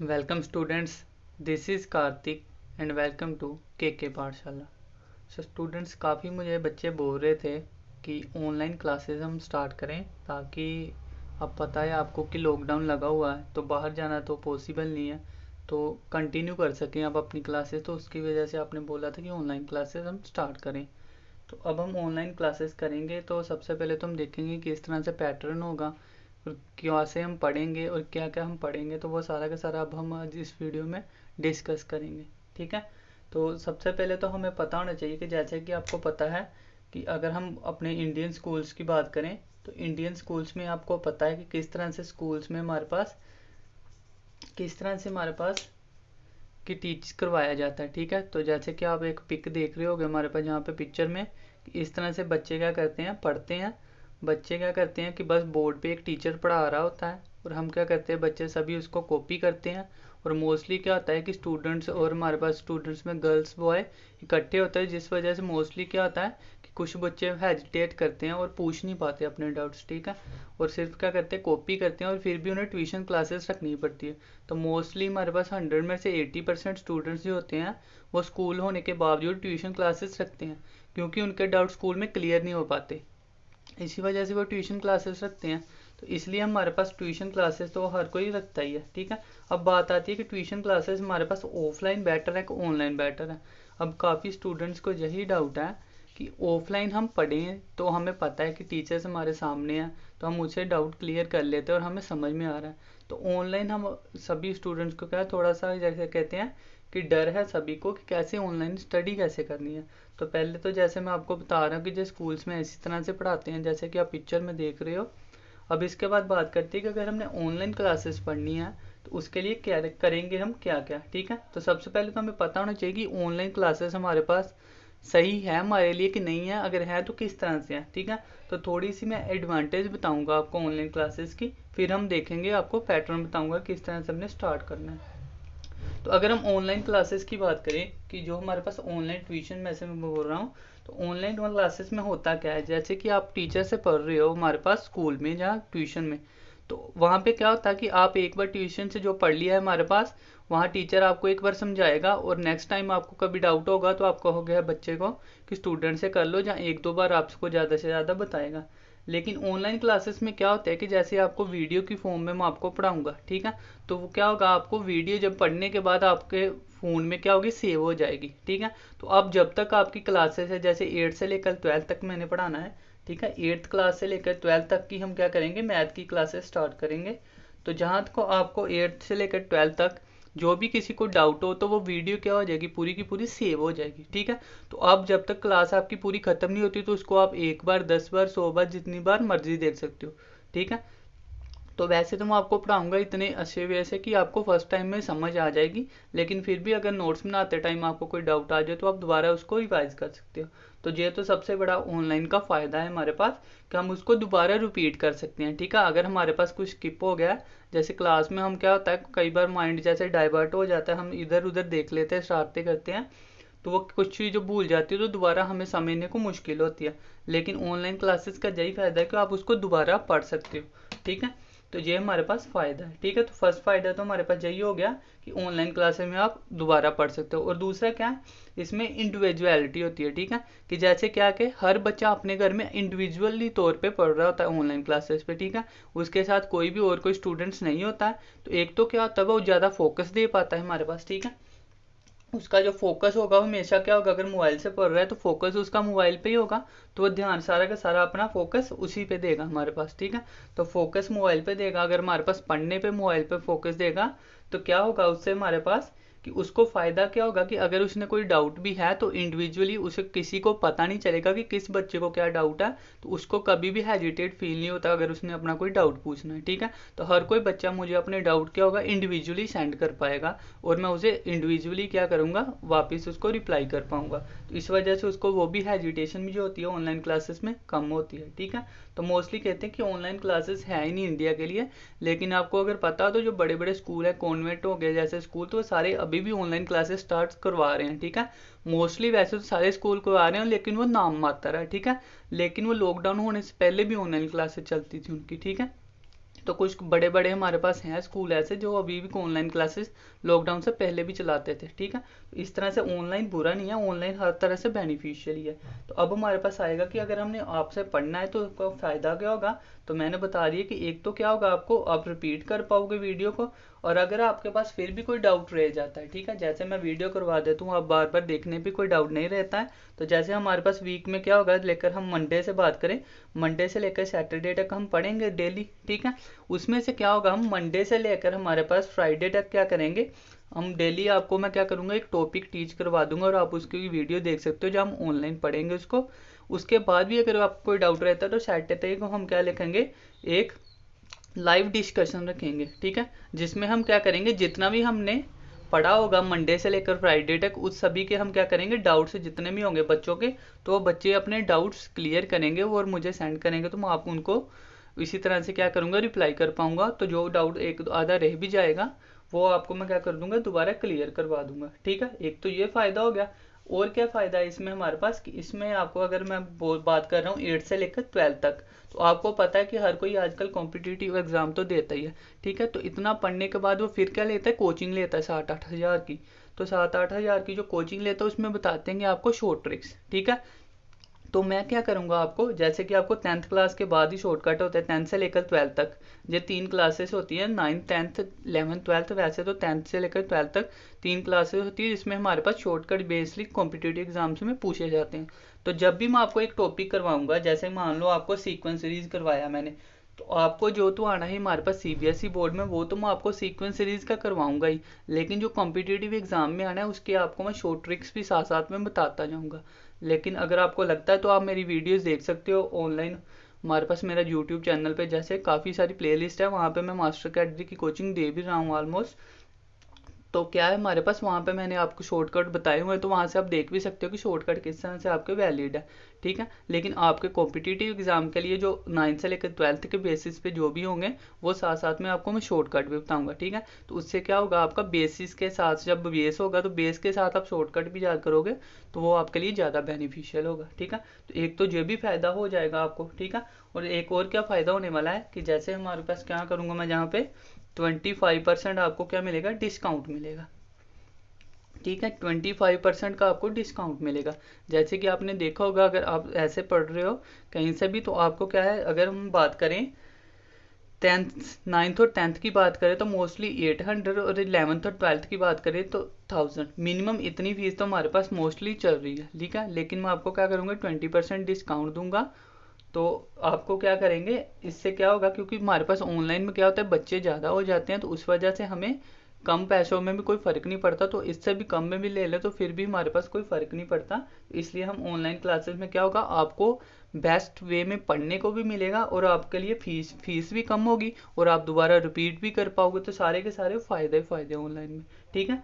Welcome students, this is Karthik and welcome to KK पाठशाला। So students काफ़ी मुझे बच्चे बोल रहे थे कि ऑनलाइन क्लासेस हम स्टार्ट करें, ताकि अब पता है आपको कि लॉकडाउन लगा हुआ है तो बाहर जाना तो पॉसिबल नहीं है, तो कंटिन्यू कर सकें आप अपनी क्लासेस। तो उसकी वजह से आपने बोला था कि ऑनलाइन क्लासेस हम स्टार्ट करें। तो अब हम ऑनलाइन क्लासेस करेंगे तो सबसे पहले तो हम देखेंगे किस तरह से पैटर्न होगा और क्या से हम पढ़ेंगे और क्या क्या हम पढ़ेंगे, तो वो सारा का सारा अब हम आज इस वीडियो में डिस्कस करेंगे। ठीक है। तो सबसे पहले तो हमें पता होना चाहिए कि जैसे कि आपको पता है कि अगर हम अपने इंडियन स्कूल्स की बात करें तो इंडियन स्कूल्स में आपको पता है कि किस तरह से स्कूल्स में हमारे पास कि टीच करवाया जाता है। ठीक है। तो जैसे कि आप एक पिक देख रहे होगे हमारे पास यहाँ पे पिक्चर में, इस तरह से बच्चे क्या करते हैं, पढ़ते हैं। बच्चे क्या करते हैं कि बस बोर्ड पे एक टीचर पढ़ा रहा होता है और हम क्या करते हैं, बच्चे सभी उसको कॉपी करते हैं। और मोस्टली क्या होता है कि स्टूडेंट्स और हमारे पास स्टूडेंट्स में गर्ल्स बॉय इकट्ठे होते हैं, जिस वजह से मोस्टली क्या होता है कि कुछ बच्चे हेजिटेट करते हैं और पूछ नहीं पाते अपने डाउट्स। ठीक है। और सिर्फ क्या करते हैं, कॉपी करते हैं और फिर भी उन्हें ट्यूशन क्लासेस रखनी पड़ती है। तो मोस्टली हमारे पास 100 में से 80% स्टूडेंट्स जो होते हैं वो स्कूल होने के बावजूद ट्यूशन क्लासेस रखते हैं, क्योंकि उनके डाउट स्कूल में क्लियर नहीं हो पाते। इसी वजह से वो ट्यूशन क्लासेस रखते हैं। तो इसलिए हमारे पास ट्यूशन क्लासेस तो हर कोई रखता ही है। ठीक है। अब बात आती है कि ट्यूशन क्लासेस हमारे पास ऑफलाइन बेटर है कि ऑनलाइन बेटर है। अब काफ़ी स्टूडेंट्स को यही डाउट है कि ऑफलाइन हम पढ़ें तो हमें पता है कि टीचर्स हमारे सामने हैं, तो हम उससे डाउट क्लियर कर लेते हैं और हमें समझ में आ रहा है। तो ऑनलाइन हम सभी स्टूडेंट्स को क्या है, थोड़ा सा जैसे कहते हैं कि डर है सभी को कि कैसे ऑनलाइन स्टडी कैसे करनी है। तो पहले तो जैसे मैं आपको बता रहा हूँ कि जो स्कूल्स में इसी तरह से पढ़ाते हैं जैसे कि आप पिक्चर में देख रहे हो। अब इसके बाद बात करते हैं कि अगर हमने ऑनलाइन क्लासेस पढ़नी है तो उसके लिए क्या करेंगे, हम क्या क्या। ठीक है। तो सबसे पहले तो हमें पता होना चाहिए कि ऑनलाइन क्लासेस हमारे पास सही है हमारे लिए कि नहीं है, अगर है तो किस तरह से है। ठीक है। तो थोड़ी सी मैं एडवांटेज बताऊंगा आपको ऑनलाइन क्लासेस की, फिर हम देखेंगे, आपको पैटर्न बताऊंगा किस तरह से हमने स्टार्ट करना है। तो अगर हम ऑनलाइन क्लासेस की बात करें कि जो हमारे पास ऑनलाइन ट्यूशन में से मैं बोल रहा हूँ, तो ऑनलाइन क्लासेस में होता क्या है, जैसे कि आप टीचर से पढ़ रहे हो हमारे पास स्कूल में या ट्यूशन में, तो वहाँ पे क्या होता है कि आप एक बार ट्यूशन से जो पढ़ लिया है हमारे पास, वहाँ टीचर आपको एक बार समझाएगा और नेक्स्ट टाइम आपको कभी डाउट होगा तो आप कहोगे बच्चे को कि स्टूडेंट से कर लो, या एक दो बार आपको ज़्यादा से ज़्यादा बताएगा। लेकिन ऑनलाइन क्लासेस में क्या होता है कि जैसे आपको वीडियो की फॉर्म में मैं आपको पढ़ाऊंगा। ठीक है। तो वो क्या होगा, आपको वीडियो जब पढ़ने के बाद आपके फ़ोन में क्या होगी, सेव हो जाएगी। ठीक है। तो अब जब तक आपकी क्लासेस है, जैसे 8 से लेकर 12 तक मैंने पढ़ाना है। ठीक है। 8th क्लास से लेकर 12 तक की हम क्या करेंगे, मैथ की क्लासेस स्टार्ट करेंगे। तो जहाँ तक आपको 8 से लेकर 12 तक जो भी किसी को डाउट हो तो वो वीडियो क्या हो जाएगी, पूरी की पूरी सेव हो जाएगी। ठीक है। तो अब जब तक क्लास आपकी पूरी खत्म नहीं होती तो उसको आप एक बार, 10 बार, 100 बार, जितनी बार मर्जी देख सकते हो। ठीक है। तो वैसे तो मैं आपको पढ़ाऊंगा इतने अच्छे वे से कि आपको फर्स्ट टाइम में समझ आ जाएगी, लेकिन फिर भी अगर नोट्स बनाते टाइम आपको कोई डाउट आ जाए तो आप दोबारा उसको रिवाइज कर सकते हो। तो ये तो सबसे बड़ा ऑनलाइन का फ़ायदा है हमारे पास कि हम उसको दोबारा रिपीट कर सकते हैं। ठीक है। अगर हमारे पास कुछ स्किप हो गया, जैसे क्लास में हम क्या होता है कई बार माइंड जैसे डाइवर्ट हो जाता है, हम इधर उधर देख लेते हैं, शरारतें करते हैं, तो वो कुछ चीज़ जो भूल जाती है तो दोबारा हमें समझने को मुश्किल होती है। लेकिन ऑनलाइन क्लासेस का यही फ़ायदा है कि आप उसको दोबारा पढ़ सकते हो। ठीक है। तो ये हमारे पास फ़ायदा है। ठीक है। तो फर्स्ट फ़ायदा तो हमारे पास यही हो गया कि ऑनलाइन क्लासेस में आप दोबारा पढ़ सकते हो। और दूसरा क्या है, इसमें इंडिविजुअलिटी होती है। ठीक है। कि जैसे क्या कि हर बच्चा अपने घर में इंडिविजुअली तौर पे पढ़ रहा होता है ऑनलाइन क्लासेस पे। ठीक है। उसके साथ कोई भी और कोई स्टूडेंट्स नहीं होता है, तो एक तो क्या होता है वो ज़्यादा फोकस दे पाता है हमारे पास। ठीक है। उसका जो फोकस होगा वो हमेशा क्या होगा, अगर मोबाइल से पढ़ रहा है तो फोकस उसका मोबाइल पे ही होगा, तो वो ध्यान सारा का सारा अपना फोकस उसी पे देगा हमारे पास। ठीक है। तो फोकस मोबाइल पे देगा, अगर हमारे पास पढ़ने पे मोबाइल पे फोकस देगा तो क्या होगा उससे हमारे पास कि उसको फ़ायदा क्या होगा कि अगर उसने कोई डाउट भी है तो इंडिविजुअली उसे किसी को पता नहीं चलेगा कि किस बच्चे को क्या डाउट है, तो उसको कभी भी हेजिटेट फील नहीं होता अगर उसने अपना कोई डाउट पूछना है। ठीक है। तो हर कोई बच्चा मुझे अपने डाउट क्या होगा इंडिविजुअली सेंड कर पाएगा और मैं उसे इंडिविजुअली क्या करूँगा, वापस उसको रिप्लाई कर पाऊँगा। तो इस वजह से उसको वो भी हेजिटेशन भी जो होती है ऑनलाइन क्लासेस में कम होती है। ठीक है। तो मोस्टली कहते हैं कि ऑनलाइन क्लासेस है ही नहीं इंडिया के लिए, लेकिन आपको अगर पता हो तो जो बड़े बड़े स्कूल है, कॉन्वेंट हो गए जैसे स्कूल, तो वो सारे अभी भी ऑनलाइन क्लासेस स्टार्ट करवा रहे हैं। ठीक है। मोस्टली वैसे तो सारे स्कूल करवा रहे हैं लेकिन वो नाम मात्र है। ठीक है। लेकिन वो लॉकडाउन होने से पहले भी ऑनलाइन क्लासेस चलती थी उनकी। ठीक है। तो कुछ बड़े बड़े हमारे पास हैं स्कूल ऐसे जो अभी भी ऑनलाइन क्लासेस लॉकडाउन से पहले भी चलाते थे, ठीक है। तो इस तरह से ऑनलाइन बुरा नहीं है, ऑनलाइन हर तरह से बेनिफिशियल ही है। तो अब हमारे पास आएगा कि अगर हमने आपसे पढ़ना है तो उसका फ़ायदा क्या होगा। तो मैंने बता दिया कि एक तो क्या होगा, आपको आप रिपीट कर पाओगे वीडियो को, और अगर आपके पास फिर भी कोई डाउट रह जाता है, ठीक है, जैसे मैं वीडियो करवा देता हूँ, आप बार बार देखने पे कोई डाउट नहीं रहता है, तो जैसे हमारे पास वीक में क्या होगा, लेकर हम मंडे से बात करें, मंडे से लेकर सैटरडे तक हम पढ़ेंगे डेली, ठीक है। उसमें से क्या होगा, हम मंडे से लेकर हमारे पास फ्राइडे तक क्या करेंगे, हम डेली आपको मैं क्या करूँगा, एक टॉपिक टीच करवा दूंगा और आप उसकी वीडियो देख सकते हो जो हम ऑनलाइन पढ़ेंगे उसको। उसके बाद भी अगर आपको कोई डाउट रहता है तो सैटरडे को हम क्या लिखेंगे, एक लाइव डिस्कशन रखेंगे, ठीक है, जिसमें हम क्या करेंगे, जितना भी हमने पढ़ा होगा मंडे से लेकर फ्राइडे तक, उस सभी के हम क्या करेंगे, डाउट्स जितने भी होंगे बच्चों के, तो वो बच्चे अपने डाउट्स क्लियर करेंगे और मुझे सेंड करेंगे, तो मैं आप उनको इसी तरह से क्या करूँगा, रिप्लाई कर पाऊंगा। तो जो डाउट एक आधा रह भी जाएगा वो आपको मैं क्या कर दूंगा, दोबारा क्लियर करवा दूंगा, ठीक है। एक तो ये फ़ायदा हो गया। और क्या फ़ायदा है इसमें हमारे पास, कि इसमें आपको अगर मैं बात कर रहा हूँ 8 से लेकर 12 तक, तो आपको पता है कि हर कोई आजकल कॉम्पिटिटिव एग्जाम तो देता ही है, ठीक है। तो इतना पढ़ने के बाद वो फिर क्या लेता है, कोचिंग लेता है 7-8 हज़ार की। तो 7-8 हज़ार की जो कोचिंग लेता है उसमें बताते हैं कि आपको शॉर्ट ट्रिक्स, ठीक है। तो मैं क्या करूँगा, आपको जैसे कि आपको 10th क्लास के बाद ही शॉर्टकट होता है, 10th से लेकर 12 तक, ये 3 क्लासेस होती हैं, 9th 10th 11th 12th, वैसे तो 10th से लेकर 12th तक 3 क्लासेस होती है, जिसमें हमारे पास शॉर्टकट बेसिकली कॉम्पिटिटिव एग्जाम्स में पूछे जाते हैं। तो जब भी मैं आपको एक टॉपिक करवाऊंगा, जैसे मान लो आपको सीक्वेंस सीरीज करवाया मैंने, तो आपको जो तो आना है हमारे पास सीबीएसई बोर्ड में, वो तो मैं आपको सीक्वेंस सीरीज का करवाऊंगा ही, लेकिन जो कॉम्पिटिटिव एग्जाम में आना है उसके आपको मैं शॉर्ट ट्रिक्स भी साथ साथ में बताता जाऊंगा। लेकिन अगर आपको लगता है तो आप मेरी वीडियोस देख सकते हो ऑनलाइन, हमारे पास मेरा यूट्यूब चैनल पे जैसे काफ़ी सारी प्लेलिस्ट है, वहाँ पे मैं मास्टर कैडरी की कोचिंग दे भी रहा हूँ ऑलमोस्ट। तो क्या है हमारे पास वहाँ पे मैंने आपको शॉर्टकट बताए हुए हैं, तो वहाँ से आप देख भी सकते हो कि शॉर्टकट किस तरह से आपके वैलिड है, ठीक है। लेकिन आपके कॉम्पिटिटिव एग्जाम के लिए जो 9th से लेकर 12th के बेसिस पे जो भी होंगे, वो साथ साथ में आपको मैं शॉर्टकट भी बताऊंगा, ठीक है। तो उससे क्या होगा, आपका बेसिस के साथ, जब बेस होगा तो बेस के साथ आप शॉर्टकट भी याद करोगे, तो वो आपके लिए ज़्यादा बेनिफिशियल होगा, ठीक है। तो एक तो ये भी फायदा हो जाएगा आपको, ठीक है। और एक और क्या फ़ायदा होने वाला है कि जैसे हमारे पास क्या करूँगा मैं, जहाँ पे 25% आपको क्या मिलेगा, डिस्काउंट मिलेगा, ठीक है। 25% का आपको डिस्काउंट मिलेगा। जैसे कि आपने देखा होगा, अगर आप ऐसे पढ़ रहे हो कहीं से भी, तो आपको क्या है, अगर हम बात करें 9th और 10th की बात करें तो मोस्टली 800, और 11th और 12th की बात करें तो 1000 मिनिमम, इतनी फीस तो हमारे पास मोस्टली चल रही है, ठीक है। लेकिन मैं आपको क्या करूँगा, 20% डिस्काउंट दूंगा। तो आपको क्या करेंगे, इससे क्या होगा, क्योंकि हमारे पास ऑनलाइन में क्या होता है, बच्चे ज़्यादा हो जाते हैं, तो उस वजह से हमें कम पैसों में भी कोई फ़र्क नहीं पड़ता, तो इससे भी कम में भी ले ले तो फिर भी हमारे पास कोई फ़र्क नहीं पड़ता। तो इसलिए हम ऑनलाइन क्लासेस में क्या होगा, आपको बेस्ट वे में पढ़ने को भी मिलेगा, और आपके लिए फीस भी कम होगी, और आप दोबारा रिपीट भी कर पाओगे, तो सारे के सारे फ़ायदे ऑनलाइन में, ठीक है।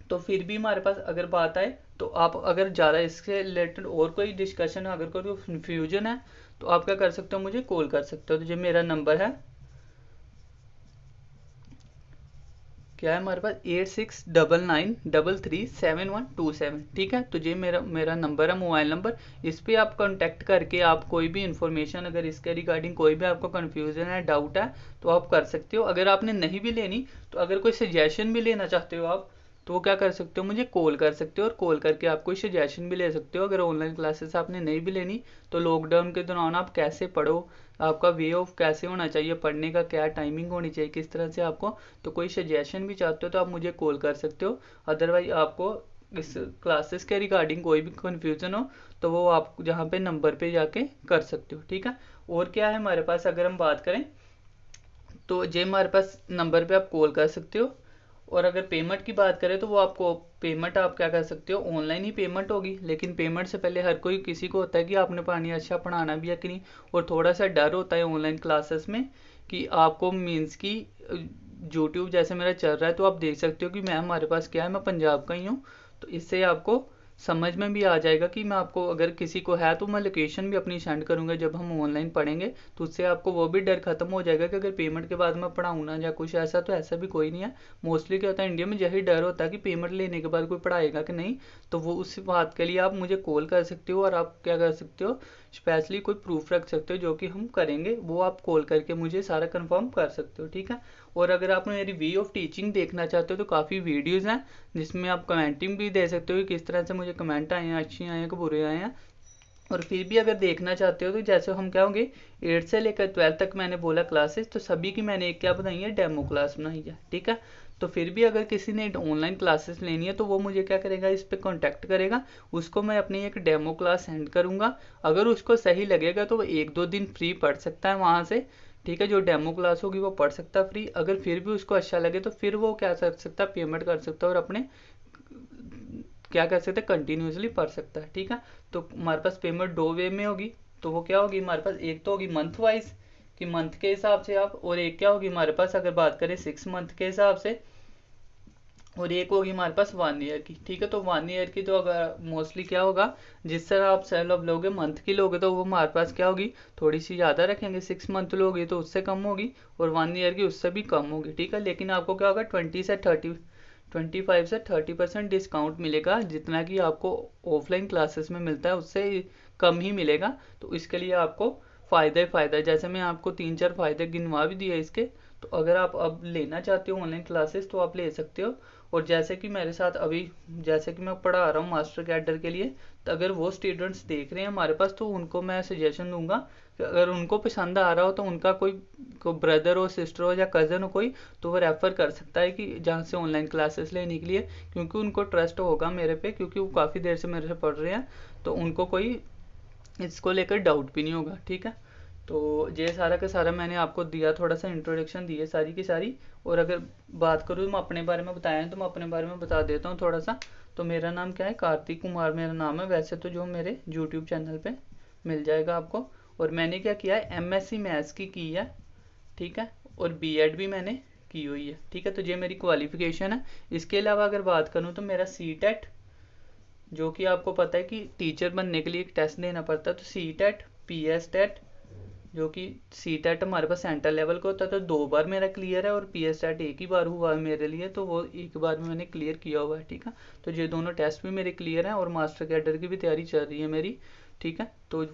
तो फिर भी हमारे पास अगर बात आए, तो आप अगर ज़्यादा इसके रिलेटेड और कोई डिस्कशन, अगर कोई कन्फ्यूजन है, तो आप क्या कर सकते हो, मुझे कॉल कर सकते हो। तो जो मेरा नंबर है, क्या है हमारे पास, 8699337127, ठीक है। तो ये मेरा नंबर है, मोबाइल नंबर। इस पे आप कांटेक्ट करके आप कोई भी इन्फॉर्मेशन, अगर इसके रिगार्डिंग कोई भी आपको कन्फ्यूजन है, डाउट है, तो आप कर सकते हो। अगर आपने नहीं भी लेनी, तो अगर कोई सजेशन भी लेना चाहते हो आप, तो वो क्या कर सकते हो, मुझे कॉल कर सकते हो, और कॉल करके आप कोई सजेशन भी ले सकते हो। अगर ऑनलाइन क्लासेस आपने नहीं भी लेनी, तो लॉकडाउन के दौरान आप कैसे पढ़ो, आपका वे ऑफ कैसे होना चाहिए पढ़ने का, क्या टाइमिंग होनी चाहिए, किस तरह से आपको, तो कोई सजेशन भी चाहते हो तो आप मुझे कॉल कर सकते हो। अदरवाइज आपको इस क्लासेस के रिगार्डिंग कोई भी कन्फ्यूज़न हो, तो वो आप जहाँ पे नंबर पे जाके कर सकते हो, ठीक है। और क्या है हमारे पास, अगर हम बात करें, तो जे हमारे पास नंबर पे आप कॉल कर सकते हो। और अगर पेमेंट की बात करें, तो वो आपको पेमेंट आप क्या कर सकते हो, ऑनलाइन ही पेमेंट होगी। लेकिन पेमेंट से पहले हर कोई, किसी को होता है कि आपने पढ़ानी, अच्छा पढ़ाना भी है कि नहीं, और थोड़ा सा डर होता है ऑनलाइन क्लासेस में कि आपको मीन्स की यूट्यूब जैसे मेरा चल रहा है, तो आप देख सकते हो कि मैं, हमारे पास क्या है, मैं पंजाब का ही हूँ, तो इससे आपको समझ में भी आ जाएगा कि मैं आपको, अगर किसी को है तो मैं लोकेशन भी अपनी सेंड करूँगा जब हम ऑनलाइन पढ़ेंगे, तो उससे आपको वो भी डर खत्म हो जाएगा कि अगर पेमेंट के बाद मैं पढ़ाऊँ ना, या कुछ ऐसा, तो ऐसा भी कोई नहीं है। मोस्टली क्या होता है इंडिया में, यही डर होता है कि पेमेंट लेने के बाद कोई पढ़ाएगा कि नहीं। तो वो उस बात के लिए आप मुझे कॉल कर सकते हो, और आप क्या कर सकते हो, स्पेशली कोई प्रूफ रख सकते हो जो कि हम करेंगे, वो आप कॉल करके मुझे सारा कंफर्म कर सकते हो, ठीक है। और अगर आप मेरी वे ऑफ टीचिंग देखना चाहते हो तो काफ़ी वीडियोज़ हैं जिसमें आप कमेंटिंग भी दे सकते हो कि किस तरह से मुझे कमेंट आए हैं, अच्छे आए हैं कि बुरे आए हैं। और फिर भी अगर देखना चाहते हो तो जैसे हम क्या होंगे 8 से लेकर 12 तक मैंने बोला क्लासेस, तो सभी की मैंने एक क्या बनाई है, डेमो क्लास बनाई है, ठीक है। तो फिर भी अगर किसी ने ऑनलाइन क्लासेस लेनी है तो वो मुझे क्या करेगा, इस पे कांटेक्ट करेगा, उसको मैं अपनी एक डेमो क्लास सेंड करूंगा। अगर उसको सही लगेगा तो वो 1-2 दिन फ्री पढ़ सकता है वहाँ से, ठीक है। जो डेमो क्लास होगी वो पढ़ सकता है फ्री। अगर फिर भी उसको अच्छा लगे तो फिर वो क्या कर सकता है, पेमेंट कर सकता है और अपने क्या कर सकते हैं, कंटिन्यूसली पढ़ सकता है, ठीक है। तो हमारे पास पेमेंट 2 वे में होगी। तो वो क्या होगी हमारे पास, एक तो होगी मंथ वाइज कि मंथ के हिसाब से आप, और एक क्या होगी हमारे पास अगर बात करें 6 मंथ के हिसाब से, और एक होगी हमारे पास 1 ईयर की, ठीक है। तो 1 ईयर की तो अगर मोस्टली क्या होगा, जिस तरह आप सेल ऑफ लोगे मंथ की लोगे तो वो हमारे पास क्या होगी, थोड़ी सी ज़्यादा रखेंगे। 6 मंथ लोगे तो उससे कम होगी, और 1 ईयर की उससे भी कम होगी, ठीक है। लेकिन आपको क्या होगा 25 से 30% डिस्काउंट मिलेगा, जितना कि आपको ऑफलाइन क्लासेस में मिलता है उससे कम ही मिलेगा। तो इसके लिए आपको फ़ायदा ही फ़ायदा है। जैसे मैं आपको 3-4 फ़ायदे गिनवा भी दिए इसके, तो अगर आप अब लेना चाहते हो ऑनलाइन क्लासेस तो आप ले सकते हो। और जैसे कि मेरे साथ अभी, जैसे कि मैं पढ़ा रहा हूँ मास्टर कैडर के लिए, तो अगर वो स्टूडेंट्स देख रहे हैं हमारे पास तो उनको मैं सजेशन दूंगा कि अगर उनको पसंद आ रहा हो तो उनका कोई ब्रदर हो, सिस्टर हो या कज़न हो कोई, तो वो रेफ़र कर सकता है कि जहाँ से ऑनलाइन क्लासेस लेने के लिए, क्योंकि उनको ट्रस्ट होगा मेरे पे, क्योंकि वो काफ़ी देर से मेरे से पढ़ रहे हैं, तो उनको कोई इसको लेकर डाउट भी नहीं होगा, ठीक है। तो ये सारा का सारा मैंने आपको दिया, थोड़ा सा इंट्रोडक्शन दी है सारी की सारी। और अगर बात करूँ मैं अपने बारे में बताया है तो मैं अपने बारे में बता देता हूँ थोड़ा सा। तो मेरा नाम क्या है, कार्तिक कुमार मेरा नाम है वैसे तो, जो मेरे यूट्यूब चैनल पे मिल जाएगा आपको। और मैंने क्या किया है, एमएससी मैथ्स की है, ठीक है। और बीएड भी मैंने की हुई है, ठीक है। तो ये मेरी क्वालिफिकेशन है। इसके अलावा अगर बात करूँ तो मेरा सीटेट, जो कि आपको पता है कि टीचर बनने के लिए एक टेस्ट देना पड़ता है, तो सीटेट, पीएसटेट, जो कि सीटेट हमारे पास सेंटर लेवल का होता है तो 2 बार मेरा क्लियर है, और पीएसटेट एक ही बार हुआ है मेरे लिए, तो वो एक बार में मैंने क्लियर किया हुआ है, ठीक है। तो ये दोनों टेस्ट भी मेरे क्लियर हैं, और मास्टर कैडर की भी तैयारी चल रही है मेरी, ठीक है। तो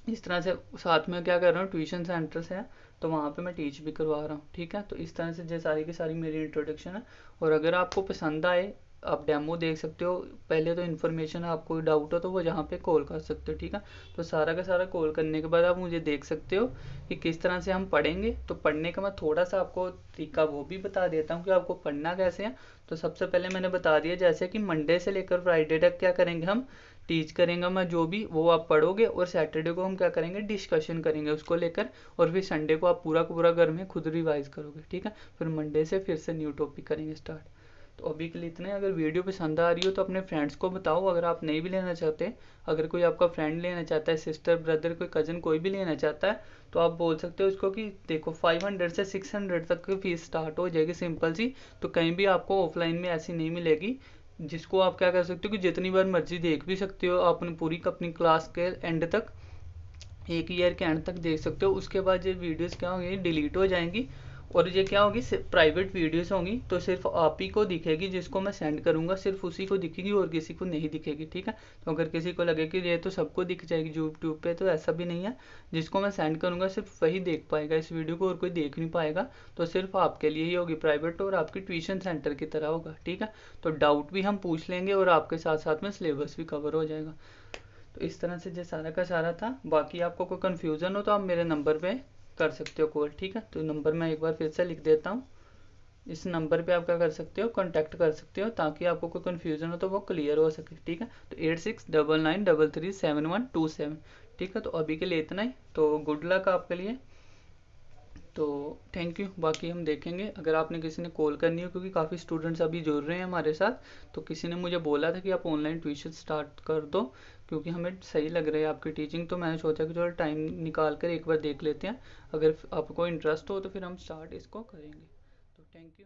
इस तरह से साथ में क्या कर रहा हूँ, ट्यूशन सेंटर्स हैं तो वहाँ पे मैं टीच भी करवा रहा हूँ, ठीक है। तो इस तरह से ये सारी की सारी मेरी इंट्रोडक्शन है। और अगर आपको पसंद आए, आप डेमो देख सकते हो। पहले तो इन्फॉर्मेशन आपको डाउट हो तो वो यहाँ पे कॉल कर सकते हो, ठीक है। तो सारा का सारा कॉल करने के बाद आप मुझे देख सकते हो कि किस तरह से हम पढ़ेंगे। तो पढ़ने का मैं थोड़ा सा आपको तरीका वो भी बता देता हूँ कि आपको पढ़ना कैसे है। तो सबसे पहले मैंने बता दिया, जैसे कि मंडे से लेकर फ्राइडे तक क्या करेंगे, हम टीच करेंगे मैं जो भी, वो आप पढ़ोगे। और सैटरडे को हम क्या करेंगे, डिस्कशन करेंगे उसको लेकर। और फिर संडे को आप पूरा का पूरा घर में खुद रिवाइज करोगे, ठीक है। फिर मंडे से फिर से न्यू टॉपिक करेंगे स्टार्ट। तो अभी के लिए इतना ही। अगर वीडियो पसंद आ रही हो तो अपने फ्रेंड्स को बताओ। अगर आप नहीं भी लेना चाहते, अगर कोई आपका फ्रेंड लेना चाहता है, सिस्टर, ब्रदर, कोई कज़न, कोई भी लेना चाहता है, तो आप बोल सकते हो उसको कि देखो 500 से 600 तक की फीस स्टार्ट हो जाएगी, सिंपल सी। तो कहीं भी आपको ऑफलाइन में ऐसी नहीं मिलेगी, जिसको आप क्या कर सकते हो कि जितनी बार मर्जी देख भी सकते हो, आप पूरी अपनी क्लास के एंड तक, 1 ईयर के एंड तक देख सकते हो। उसके बाद ये वीडियोस क्या होंगी, डिलीट हो जाएंगी। और ये क्या होगी, प्राइवेट वीडियोस होंगी, तो सिर्फ आप ही को दिखेगी, जिसको मैं सेंड करूंगा सिर्फ उसी को दिखेगी और किसी को नहीं दिखेगी, ठीक है। तो अगर किसी को लगे कि ये तो सबको दिख जाएगी यूट्यूब पे, तो ऐसा भी नहीं है। जिसको मैं सेंड करूंगा सिर्फ वही देख पाएगा इस वीडियो को, और कोई देख नहीं पाएगा। तो सिर्फ आपके लिए ही होगी प्राइवेट, और आपकी ट्यूशन सेंटर की तरह होगा, ठीक है। तो डाउट भी हम पूछ लेंगे और आपके साथ साथ में सिलेबस भी कवर हो जाएगा। तो इस तरह से जो सारा का सारा था। बाकी आपको कोई कन्फ्यूज़न हो तो आप मेरे नंबर पे कर सकते हो कॉल, ठीक है। तो नंबर मैं एक बार फिर से लिख देता हूँ। इस नंबर पे आप क्या कर सकते हो, कांटेक्ट कर सकते हो, ताकि आपको कोई कन्फ्यूज़न हो तो वो क्लियर हो सके, ठीक है। तो 8699337127, ठीक है। तो अभी के लिए इतना ही। तो गुड लक आपके लिए। तो थैंक यू। बाकी हम देखेंगे, अगर आपने किसी ने कॉल करनी हो, क्योंकि काफ़ी स्टूडेंट्स अभी जुड़ रहे हैं हमारे साथ, तो किसी ने मुझे बोला था कि आप ऑनलाइन ट्यूशन स्टार्ट कर दो, क्योंकि हमें सही लग रही है आपकी टीचिंग। तो मैंने सोचा कि चलो टाइम निकाल कर एक बार देख लेते हैं। अगर आपको इंटरेस्ट हो तो फिर हम स्टार्ट इसको करेंगे। तो थैंक यू।